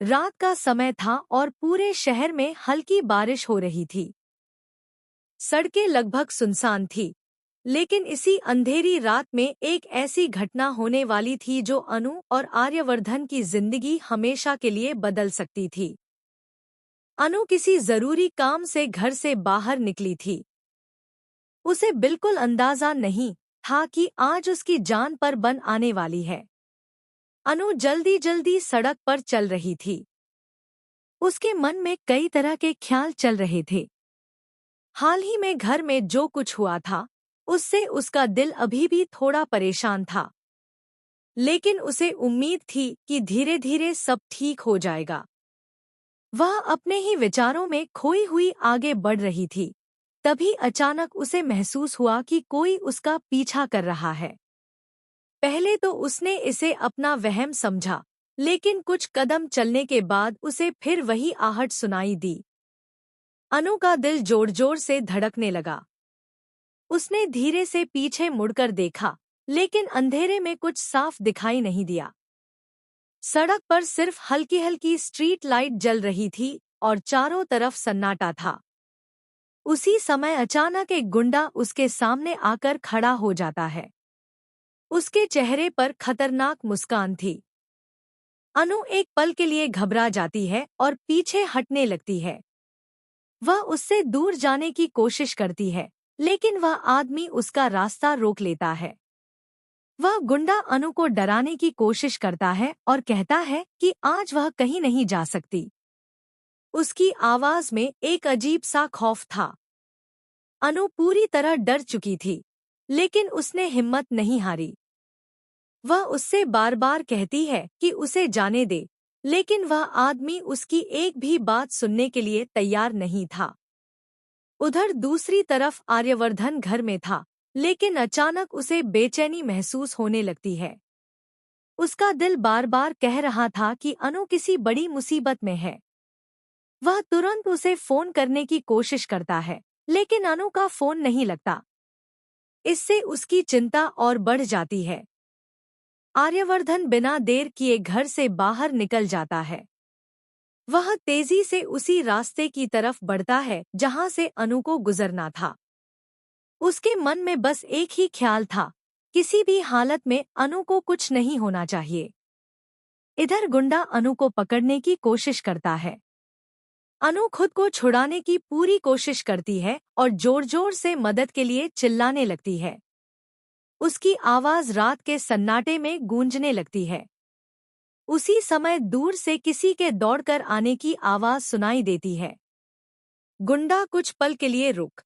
रात का समय था और पूरे शहर में हल्की बारिश हो रही थी। सड़कें लगभग सुनसान थी, लेकिन इसी अंधेरी रात में एक ऐसी घटना होने वाली थी जो अनु और आर्यवर्धन की जिंदगी हमेशा के लिए बदल सकती थी। अनु किसी जरूरी काम से घर से बाहर निकली थी। उसे बिल्कुल अंदाजा नहीं था कि आज उसकी जान पर बन आने वाली है। अनु जल्दी जल्दी सड़क पर चल रही थी। उसके मन में कई तरह के ख्याल चल रहे थे। हाल ही में घर में जो कुछ हुआ था, उससे उसका दिल अभी भी थोड़ा परेशान था, लेकिन उसे उम्मीद थी कि धीरे धीरे सब ठीक हो जाएगा। वह अपने ही विचारों में खोई हुई आगे बढ़ रही थी। तभी अचानक उसे महसूस हुआ कि कोई उसका पीछा कर रहा है। पहले तो उसने इसे अपना वहम समझा, लेकिन कुछ कदम चलने के बाद उसे फिर वही आहट सुनाई दी। अनु का दिल जोर जोर से धड़कने लगा। उसने धीरे से पीछे मुड़कर देखा, लेकिन अंधेरे में कुछ साफ दिखाई नहीं दिया। सड़क पर सिर्फ हल्की हल्की स्ट्रीट लाइट जल रही थी और चारों तरफ सन्नाटा था। उसी समय अचानक एक गुंडा उसके सामने आकर खड़ा हो जाता है। उसके चेहरे पर खतरनाक मुस्कान थी। अनु एक पल के लिए घबरा जाती है और पीछे हटने लगती है। वह उससे दूर जाने की कोशिश करती है, लेकिन वह आदमी उसका रास्ता रोक लेता है। वह गुंडा अनु को डराने की कोशिश करता है और कहता है कि आज वह कहीं नहीं जा सकती। उसकी आवाज में एक अजीब सा खौफ था। अनु पूरी तरह डर चुकी थी, लेकिन उसने हिम्मत नहीं हारी। वह उससे बार बार कहती है कि उसे जाने दे, लेकिन वह आदमी उसकी एक भी बात सुनने के लिए तैयार नहीं था। उधर दूसरी तरफ आर्यवर्धन घर में था, लेकिन अचानक उसे बेचैनी महसूस होने लगती है। उसका दिल बार बार कह रहा था कि अनु किसी बड़ी मुसीबत में है। वह तुरंत उसे फोन करने की कोशिश करता है, लेकिन अनु का फोन नहीं लगता। इससे उसकी चिंता और बढ़ जाती है। आर्यवर्धन बिना देर किए घर से बाहर निकल जाता है। वह तेजी से उसी रास्ते की तरफ बढ़ता है जहां से अनु को गुजरना था। उसके मन में बस एक ही ख्याल था, किसी भी हालत में अनु को कुछ नहीं होना चाहिए। इधर गुंडा अनु को पकड़ने की कोशिश करता है। अनु खुद को छुड़ाने की पूरी कोशिश करती है और जोर जोर से मदद के लिए चिल्लाने लगती है। उसकी आवाज रात के सन्नाटे में गूंजने लगती है। उसी समय दूर से किसी के दौड़कर आने की आवाज सुनाई देती है। गुंडा कुछ पल के लिए रुक